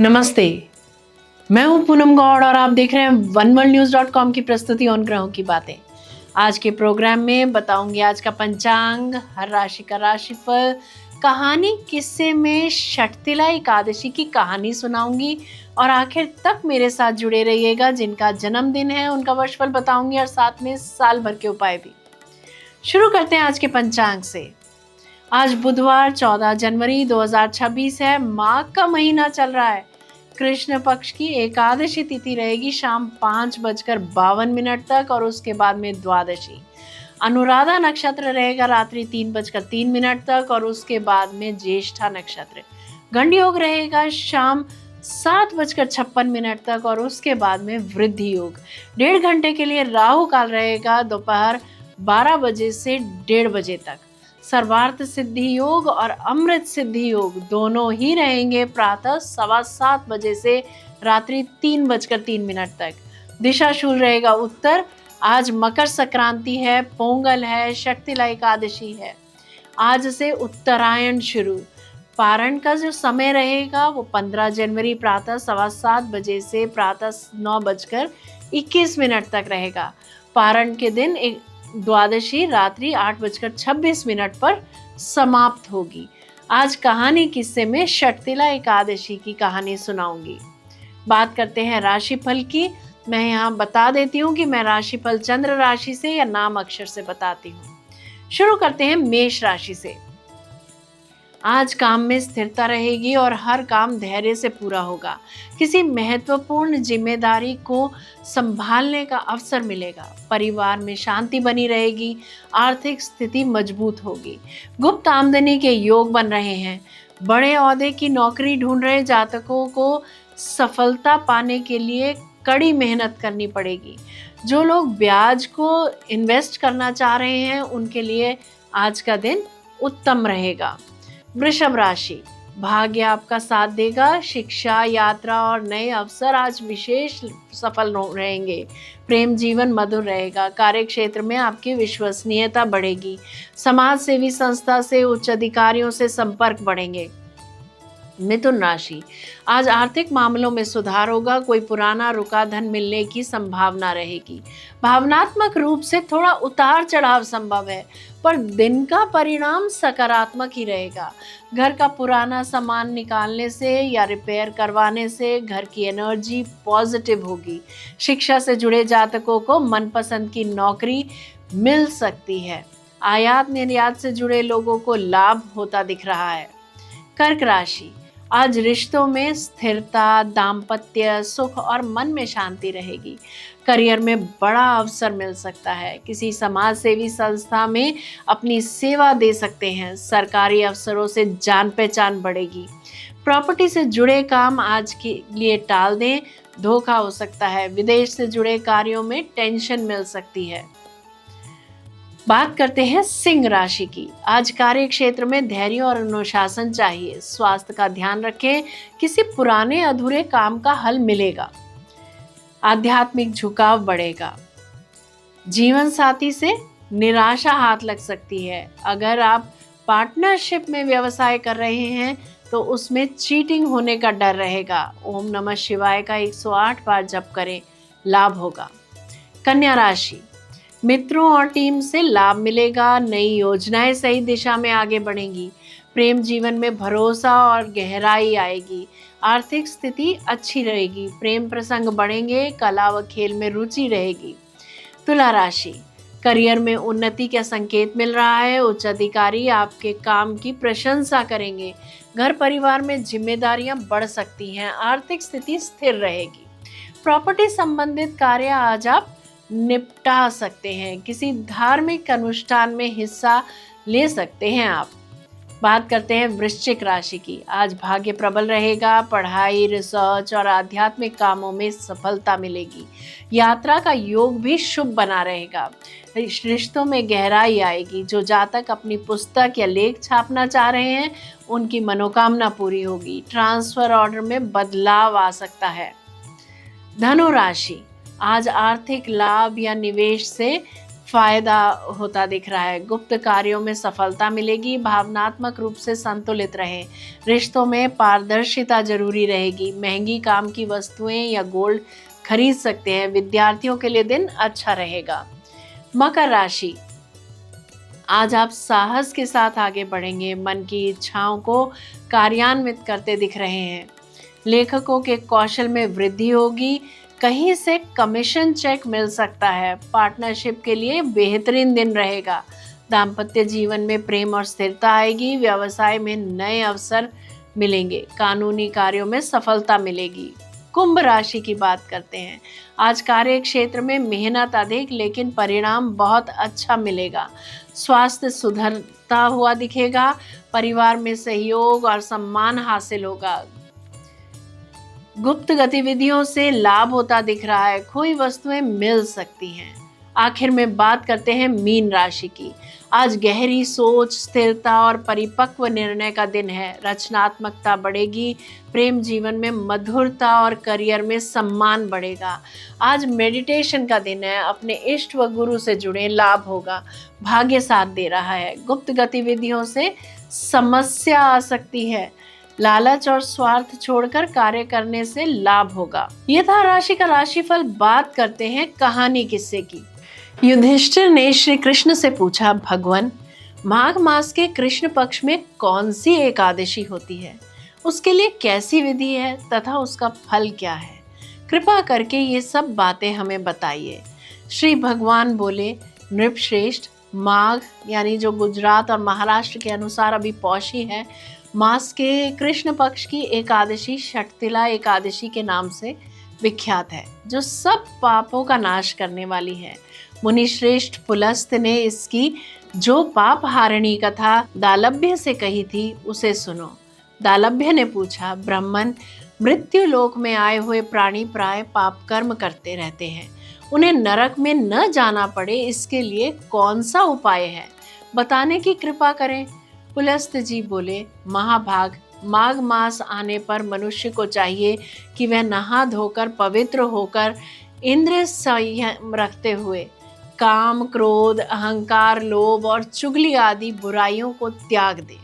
नमस्ते। मैं हूं पूनम गौड़ और आप देख रहे हैं oneworldnews.com की प्रस्तुति उन ग्रहों की बातें। आज के प्रोग्राम में बताऊंगी आज का पंचांग, हर राशि का राशिफल, कहानी, किस्से में षटतिला एकादशी की कहानी सुनाऊंगी और आखिर तक मेरे साथ जुड़े रहिएगा। जिनका जन्मदिन है उनका वर्षफल बताऊंगी और साथ में साल भर के उपाय भी। शुरू करते हैं आज के पंचांग से। आज बुधवार 14 जनवरी 2026 है। माघ का महीना चल रहा है। कृष्ण पक्ष की एकादशी तिथि रहेगी शाम 5:52 तक और उसके बाद में द्वादशी। अनुराधा नक्षत्र रहेगा रात्रि 3:03 तक और उसके बाद में ज्येष्ठा नक्षत्र। गंड योग रहेगा शाम 7:56 तक और उसके बाद में वृद्धि योग। 1.5 घंटे के लिए राहु काल रहेगा दोपहर 12 बजे से 1:30 बजे तक। सर्वार्थ सिद्धि योग और अमृत सिद्धि योग दोनों ही रहेंगे प्रातः 7:15 बजे से रात्रि 3:03 तक। दिशा शूल रहेगा उत्तर। आज मकर संक्रांति है, पोंगल है, षटतिला एकादशी है। आज से उत्तरायण शुरू। पारण का जो समय रहेगा वो 15 जनवरी प्रातः 7:15 बजे से प्रातः 9:21 तक रहेगा। पारण के दिन द्वादशी रात्रि 8:26 पर समाप्त होगी। आज कहानी किस्से में षटतिला एकादशी की कहानी सुनाऊंगी। बात करते हैं राशिफल की। मैं यहाँ बता देती हूँ कि मैं राशिफल चंद्र राशि से या नाम अक्षर से बताती हूँ। शुरू करते हैं मेष राशि से। आज काम में स्थिरता रहेगी और हर काम धैर्य से पूरा होगा। किसी महत्वपूर्ण जिम्मेदारी को संभालने का अवसर मिलेगा। परिवार में शांति बनी रहेगी। आर्थिक स्थिति मजबूत होगी। गुप्त आमदनी के योग बन रहे हैं। बड़े ओहदे की नौकरी ढूंढ रहे जातकों को सफलता पाने के लिए कड़ी मेहनत करनी पड़ेगी। जो लोग ब्याज को इन्वेस्ट करना चाह रहे हैं उनके लिए आज का दिन उत्तम रहेगा। वृषभ राशि, भाग्य आपका साथ देगा। शिक्षा, यात्रा और नए अवसर आज विशेष सफल रहेंगे। प्रेम जीवन मधुर रहेगा। कार्य क्षेत्र में आपकी विश्वसनीयता बढ़ेगी। समाज सेवी संस्था से उच्च अधिकारियों से संपर्क बढ़ेंगे। मिथुन राशि, आज आर्थिक मामलों में सुधार होगा। कोई पुराना रुका धन मिलने की संभावना रहेगी। भावनात्मक रूप से थोड़ा उतार चढ़ाव संभव है पर दिन का परिणाम सकारात्मक ही रहेगा। घर का पुराना सामान निकालने से या रिपेयर करवाने से घर की एनर्जी पॉजिटिव होगी। शिक्षा से जुड़े जातकों को मनपसंद की नौकरी मिल सकती है। आयात निर्यात से जुड़े लोगों को लाभ होता दिख रहा है। कर्क राशि, आज रिश्तों में स्थिरता, दाम्पत्य सुख और मन में शांति रहेगी। करियर में बड़ा अवसर मिल सकता है। किसी समाज सेवी संस्था में अपनी सेवा दे सकते हैं। सरकारी अफसरों से जान पहचान बढ़ेगी। प्रॉपर्टी से जुड़े काम आज के लिए टाल दें, धोखा हो सकता है। विदेश से जुड़े कार्यों में टेंशन मिल सकती है। बात करते हैं सिंह राशि की। आज कार्य क्षेत्र में धैर्य और अनुशासन चाहिए। स्वास्थ्य का ध्यान रखें। किसी पुराने अधूरे काम का हल मिलेगा। आध्यात्मिक झुकाव बढ़ेगा। जीवन साथी से निराशा हाथ लग सकती है। अगर आप पार्टनरशिप में व्यवसाय कर रहे हैं तो उसमें चीटिंग होने का डर रहेगा। ओम नमः शिवाय का 108 बार जप करें, लाभ होगा। कन्या राशि, मित्रों और टीम से लाभ मिलेगा। नई योजनाएं सही दिशा में आगे बढ़ेंगी। प्रेम जीवन में भरोसा और गहराई आएगी। आर्थिक स्थिति अच्छी रहेगी। प्रेम प्रसंग बढ़ेंगे। कला व खेल में रुचि रहेगी। तुला राशि, करियर में उन्नति का संकेत मिल रहा है। उच्च अधिकारी आपके काम की प्रशंसा करेंगे। घर परिवार में जिम्मेदारियां बढ़ सकती हैं। आर्थिक स्थिति स्थिर रहेगी। प्रॉपर्टी संबंधित कार्य आज आप निपटा सकते हैं। किसी धार्मिक अनुष्ठान में हिस्सा ले सकते हैं आप। बात करते हैं वृश्चिक राशि की। आज भाग्य प्रबल रहेगा। पढ़ाई, रिसर्च और आध्यात्मिक कामों में सफलता मिलेगी। यात्रा का योग भी शुभ बना रहेगा। रिश्तों में गहराई आएगी। जो जातक अपनी पुस्तक या लेख छापना चाह रहे हैं उनकी मनोकामना पूरी होगी। ट्रांसफर ऑर्डर में बदलाव आ सकता है। धनु राशि, आज आर्थिक लाभ या निवेश से फायदा होता दिख रहा है। गुप्त कार्यों में सफलता मिलेगी। भावनात्मक रूप से संतुलित रहें। रिश्तों में पारदर्शिता जरूरी रहेगी। महंगी काम की वस्तुएं या गोल्ड खरीद सकते हैं। विद्यार्थियों के लिए दिन अच्छा रहेगा। मकर राशि, आज आप साहस के साथ आगे बढ़ेंगे। मन की इच्छाओं को कार्यान्वित करते दिख रहे हैं। लेखकों के कौशल में वृद्धि होगी। कहीं से कमीशन चेक मिल सकता है। पार्टनरशिप के लिए बेहतरीन दिन रहेगा। दाम्पत्य जीवन में प्रेम और स्थिरता आएगी। व्यवसाय में नए अवसर मिलेंगे। कानूनी कार्यों में सफलता मिलेगी। कुंभ राशि की बात करते हैं। आज कार्य क्षेत्र में मेहनत अधिक, लेकिन परिणाम बहुत अच्छा मिलेगा। स्वास्थ्य सुधरता हुआ दिखेगा। परिवार में सहयोग और सम्मान हासिल होगा। गुप्त गतिविधियों से लाभ होता दिख रहा है। खोई वस्तुएं मिल सकती हैं। आखिर में बात करते हैं मीन राशि की। आज गहरी सोच, स्थिरता और परिपक्व निर्णय का दिन है। रचनात्मकता बढ़ेगी। प्रेम जीवन में मधुरता और करियर में सम्मान बढ़ेगा। आज मेडिटेशन का दिन है। अपने इष्ट व गुरु से जुड़े, लाभ होगा। भाग्य साथ दे रहा है। गुप्त गतिविधियों से समस्या आ सकती है। लालच और स्वार्थ छोड़कर कार्य करने से लाभ होगा। ये था राशि का राशिफल। बात करते हैं कहानी किस्से की। युधिष्ठिर ने श्री कृष्ण से पूछा, भगवान, माघ मास के कृष्ण पक्ष में कौन सी एकादशी होती है? उसके लिए कैसी विधि है तथा उसका फल क्या है? कृपा करके ये सब बातें हमें बताइए। श्री भगवान बोले, नृपश्रेष्ठ, माघ यानी जो गुजरात और महाराष्ट्र के अनुसार अभी पौषी है, मास के कृष्ण पक्ष की एकादशी षटतिला एकादशी के नाम से विख्यात है, जो सब पापों का नाश करने वाली है। मुनि श्रेष्ठ पुलस्त ने इसकी जो पाप हारिणी कथा दालभ्य से कही थी, उसे सुनो। दालभ्य ने पूछा, ब्राह्मण, मृत्यु लोक में आए हुए प्राणी प्राय पाप कर्म करते रहते हैं। उन्हें नरक में न जाना पड़े, इसके लिए कौन सा उपाय है? बताने की कृपा करें। पुलस्त जी बोले, महाभाग, माघ मास आने पर मनुष्य को चाहिए कि वह नहा धोकर पवित्र होकर इंद्रिय संयम रखते हुए काम, क्रोध, अहंकार, लोभ और चुगली आदि बुराइयों को त्याग दे।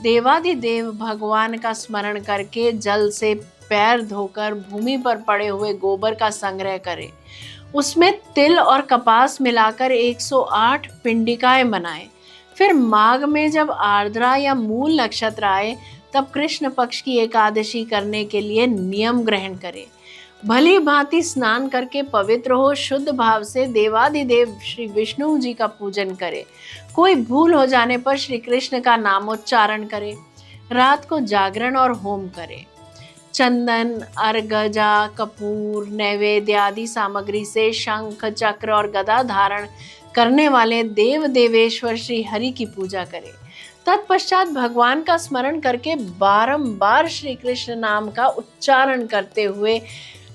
देवादिदेव भगवान का स्मरण करके जल से पैर धोकर भूमि पर पड़े हुए गोबर का संग्रह करे। उसमें तिल और कपास मिलाकर 108 पिंडिकाएं बनाए। फिर माघ में जब आर्द्रा या मूल नक्षत्र आए, तब कृष्ण पक्ष की एकादशी करने के लिए नियम ग्रहण करे। भली भांति स्नान करके पवित्र हो, शुद्ध भाव से देवादिदेव श्री विष्णु जी का पूजन करे। कोई भूल हो जाने पर श्री कृष्ण का नामोच्चारण करे। रात को जागरण और होम करे। चंदन, अर्गजा, कपूर, नैवेद्य आदि सामग्री से शंख, चक्र और गदा धारण करने वाले देव देवेश्वर श्री हरि की पूजा करें। तत्पश्चात भगवान का स्मरण करके बारंबार श्री कृष्ण नाम का उच्चारण करते हुए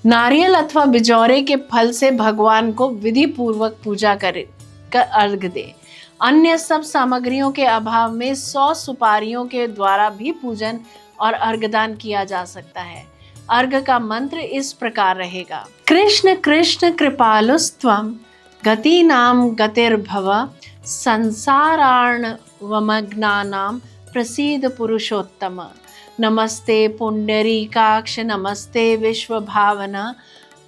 नारियल अथवा बिजौरे के फल से भगवान को विधि पूर्वक पूजा करे कर अर्घ दे। अन्य सब सामग्रियों के अभाव में 100 सुपारियों के द्वारा भी पूजन और अर्घदान किया जा सकता है। अर्घ का मंत्र इस प्रकार रहेगा, कृष्ण कृष्ण कृपालुस्त्वं गतिनां गतिर्भव संसारार्णवमग्नानां प्रसीद पुरुषोत्तम। नमस्ते पुंडरीकाक्ष, नमस्ते विश्वभावना,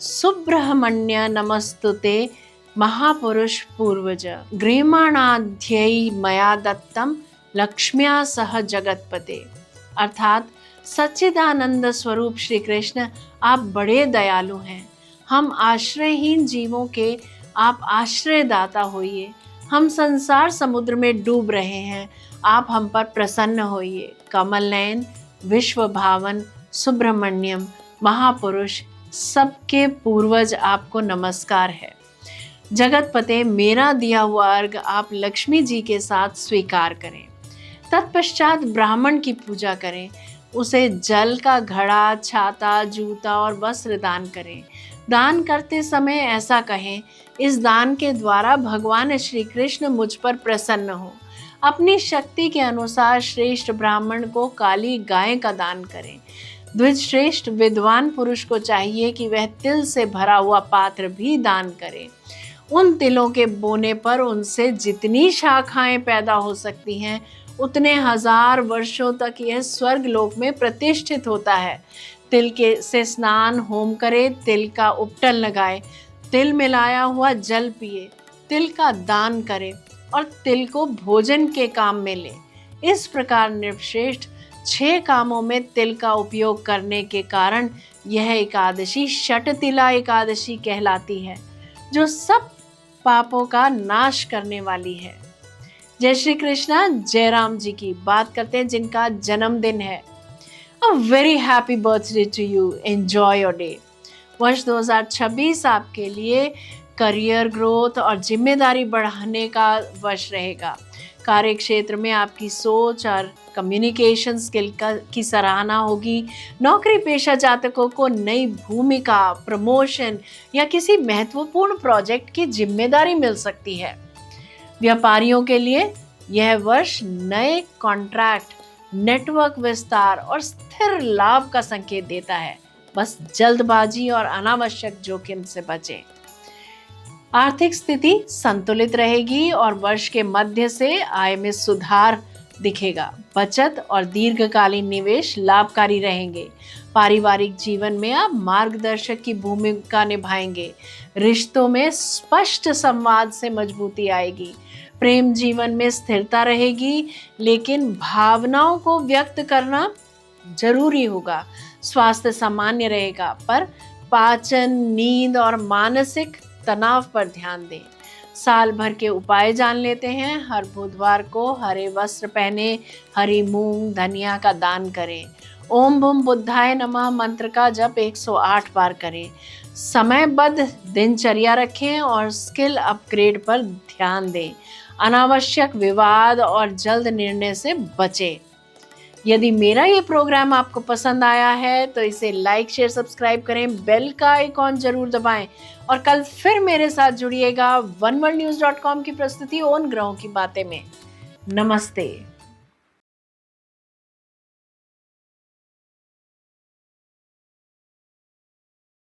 सुब्रह्मण्य नमस्तुते महापुरुष पूर्वज। ग्रीमाणाध्यै मया दत्तम लक्ष्म्या सह जगतपते। अर्थात सच्चिदानंद स्वरूप श्री कृष्ण, आप बड़े दयालु हैं। हम आश्रयहीन जीवों के आप आश्रयदाता होइए। हम संसार समुद्र में डूब रहे हैं, आप हम पर प्रसन्न होइए। कमल नयन, विश्व भावन, सुब्रह्मण्यम, महापुरुष, सबके पूर्वज, आपको नमस्कार है। जगतपते, मेरा दिया हुआ अर्घ आप लक्ष्मी जी के साथ स्वीकार करें। तत्पश्चात ब्राह्मण की पूजा करें। उसे जल का घड़ा, छाता, जूता और वस्त्र दान करें। दान करते समय ऐसा कहें, इस दान के द्वारा भगवान श्री कृष्ण मुझ पर प्रसन्न हो। अपनी शक्ति के अनुसार श्रेष्ठ ब्राह्मण को काली गाय का दान करें। द्विजश्रेष्ठ विद्वान पुरुष को चाहिए कि वह तिल से भरा हुआ पात्र भी दान करे। उन तिलों के बोने पर उनसे जितनी शाखाएं पैदा हो सकती हैं, उतने हजार वर्षों तक यह स्वर्ग लोक में प्रतिष्ठित होता है। तिल के से स्नान होम करे, तिल का उपटन लगाए, तिल मिलाया हुआ जल पिए, तिल का दान करे और तिल को भोजन के काम में ले। इस प्रकार निर्श्रेष्ठ 6 कामों में तिल का उपयोग करने के कारण यह एकादशी षटतिला एकादशी कहलाती है, जो सब पापों का नाश करने वाली है। जय श्री कृष्णा। जयराम जी की बात करते हैं जिनका जन्मदिन है। A very happy birthday to you, enjoy your day. वर्ष 2026 आपके लिए करियर ग्रोथ और जिम्मेदारी बढ़ाने का वर्ष रहेगा। कार्य क्षेत्र में आपकी सोच और कम्युनिकेशन स्किल की सराहना होगी। नौकरी पेशा जातकों को नई भूमिका, प्रमोशन या किसी महत्वपूर्ण प्रोजेक्ट की जिम्मेदारी मिल सकती है। व्यापारियों के लिए यह वर्ष नए कॉन्ट्रैक्ट, नेटवर्क विस्तार और स्थिर लाभ का संकेत देता है। बस जल्दबाजी और अनावश्यक जोखिम से बचें। आर्थिक स्थिति संतुलित रहेगी और वर्ष के मध्य से आय में सुधार दिखेगा। बचत और दीर्घकालीन निवेश लाभकारी रहेंगे। पारिवारिक जीवन में आप मार्गदर्शक की भूमिका निभाएंगे। रिश्तों में स्पष्ट संवाद से मजबूती आएगी। प्रेम जीवन में स्थिरता रहेगी, लेकिन भावनाओं को व्यक्त करना जरूरी होगा। स्वास्थ्य सामान्य रहेगा, पर पाचन, नींद और मानसिक तनाव पर ध्यान दें। साल भर के उपाय जान लेते हैं। हर बुधवार को हरे वस्त्र पहने, हरी मूंग, धनिया का दान करें। ओम भूम बुद्धाय नमः मंत्र का जप 108 बार करें। समयबद्ध दिनचर्या रखें और स्किल अपग्रेड पर ध्यान दें। अनावश्यक विवाद और जल्द निर्णय से बचें। यदि मेरा ये प्रोग्राम आपको पसंद आया है तो इसे लाइक, शेयर, सब्सक्राइब करें, बेल का आइकॉन जरूर दबाएं और कल फिर मेरे साथ जुड़िएगा oneworldnews.com की प्रस्तुति उन ग्रहों की बातें में। नमस्ते।